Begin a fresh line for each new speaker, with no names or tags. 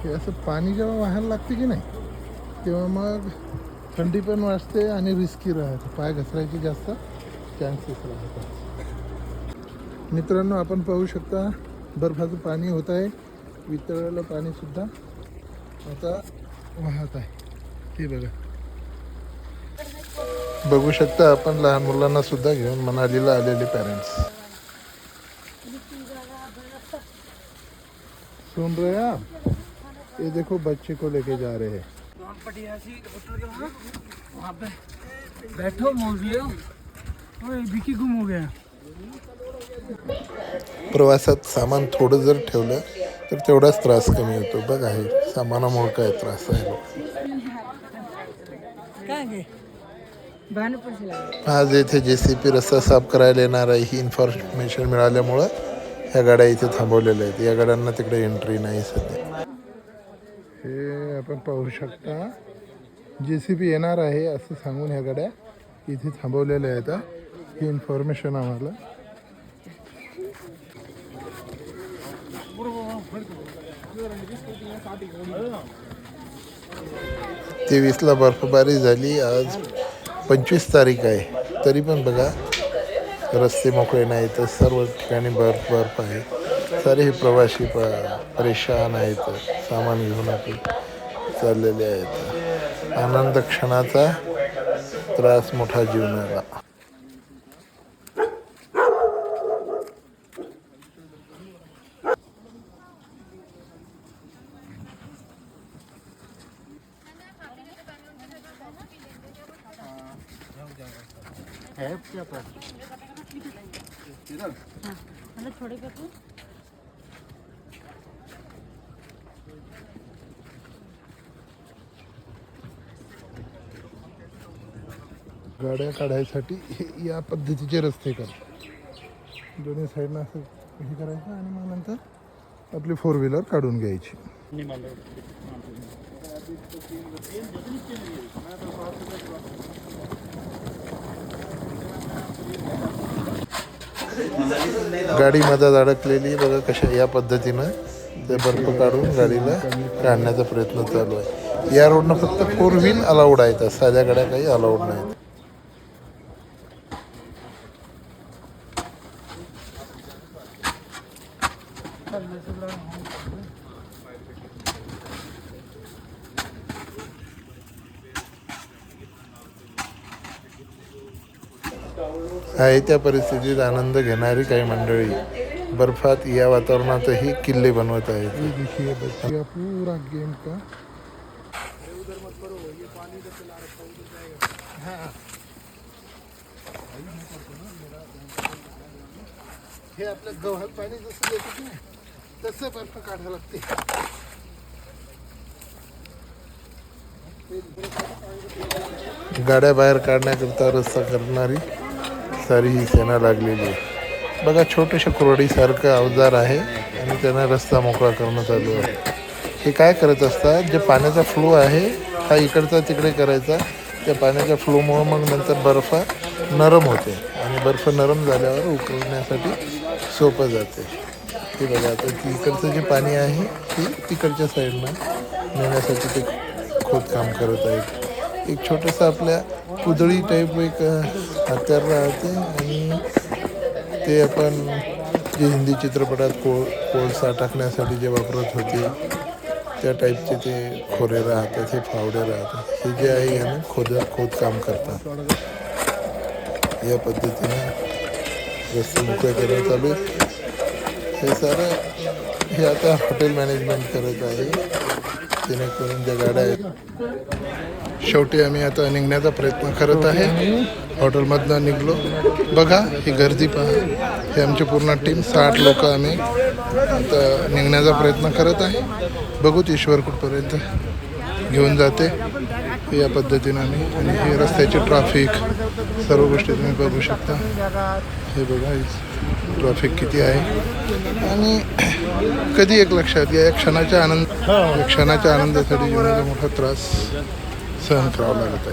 हे असं पाणी जेव्हा वाहायला लागते की नाही तेव्हा मग थंडी पण वाजते आणि रिस्की राहते, पाय घसरायचे जास्त चान्सेस राहतात. मित्रांनो, आपण पाहू शकता बर्फाचं पाणी होत आहे, वितळलेलं पाणीसुद्धा आता वाहत आहे. हे बघा, बघू शकता आपण लहान मुलांना सुद्धा घेऊन मनालीला आलेले पॅरेंट्स. सुन रहे हैं आप? ये देखो बच्चे को लेके जा रहे हैं.
वहाँ पे बैठो मोजियो, विकी गुम हो गया.
प्रवासात सामान थोडं जर ठेवलं तर तेवढाच त्रास कमी होतो. बघ आहे सामानामुळे काय त्रास आहे. आज इथे JCP रस्ता साफ करायला येणार आहे ही इन्फॉर्मेशन मिळाल्यामुळं ह्या गाड्या इथे थांबवलेल्या आहेत. या गाड्यांना तिकडे एंट्री नाही सध्या. हे आपण पाहू शकता JCP येणार आहे असं सांगून ह्या गाड्या इथे थांबवलेल्या आहेत. ही इन्फॉर्मेशन आम्हाला. तेवीसला बर्फबारी झाली, आज 25 तारीख आहे, तरी पण बघा रस्ते मोकळे नाही तर सर्व ठिकाणी बर्फ आहे. सारे हे प्रवासी परेशान आहेत, सामान घेऊन आपले चाललेले आहेत. आनंद क्षणाचा त्रास मोठा जीवनाला.
थोड़े पे
गाड्या काढायसाठी या पद्धतीचे रस्ते कर, दोन्ही साईडनं असं हे करायचं आणि मग नंतर आपली 4 व्हीलर काढून घ्यायची. गाडी मधात अडकलेली बघा कशा या पद्धतीनं ते बर्फ काढून गाडीला काढण्याचा प्रयत्न चालू आहे. या रोडनं फक्त 4 व्हील अलाउड आहेत, साध्या गाड्या काही अलाउड नाहीत. आहे त्या परिस्थितीत आनंद घेणारी काही मंडळी बर्फात या वातावरणातही किल्ले बनवत आहेत. पूरा गेम का हे आपलं गव्हाळ पाणी जसं येतं की नाही तसं बर्फ काढायला लागते. गाड्या बाहेर काढण्याकरता रस्ता करणारी सारी ही सेना लागलेली आहे. बघा छोट्याशा कुऱ्हाडीसारखं अवजार आहे आणि त्यांना रस्ता मोकळा करणं चालू आहे. हे काय करत असतात, जे पाण्याचा फ्लो आहे हा इकडचा तिकडे करायचा. त्या पाण्याच्या फ्लोमुळं मग नंतर बर्फ नरम होते आणि बर्फ नरम झाल्यावर उकळण्यासाठी सोपं जाते. हे बघा आता इकडचं जे पाणी आहे ते तिकडच्या साईडनं नेण्यासाठी ते खोदकाम करत आहेत. एक छोटंसं आपल्या कुदळी टाईप एक हत्यार राहते आणि ते आपण जे हिंदी चित्रपटात कोळसा टाकण्यासाठी जे वापरत होते त्या टाईपचे ते खोरे राहतात, हे फावडे राहतात. हे जे आहे यानं खोदकाम करतात. या पद्धतीनं रस्ते मोकळे करण्यात चालू आहे. हे सारं हे आता हॉटेल मॅनेजमेंट करत आहे, जेणेकरून ज्या गाड्या आहेत. शेवटी आम्ही आता निघण्याचा प्रयत्न करत आहे. हॉटेलमधनं निघलो. बघा ही गर्दी पहा, हे आमची पूर्ण टीम 60 लोक आम्ही आता निघण्याचा प्रयत्न करत आहे. बघूत ईश्वर कुठपर्यंत घेऊन जाते. या पद्धतीनं आम्ही आणि हे रस्त्याचे ट्रॅफिक सर्व गोष्टी तुम्ही बघू शकता. हे बघा ट्रॅफिक किती आहे आणि कधी एक लक्षात या क्षणाच्या आनंदासाठी जीवनाचा मोठा त्रास सहन करावा लागत आहे.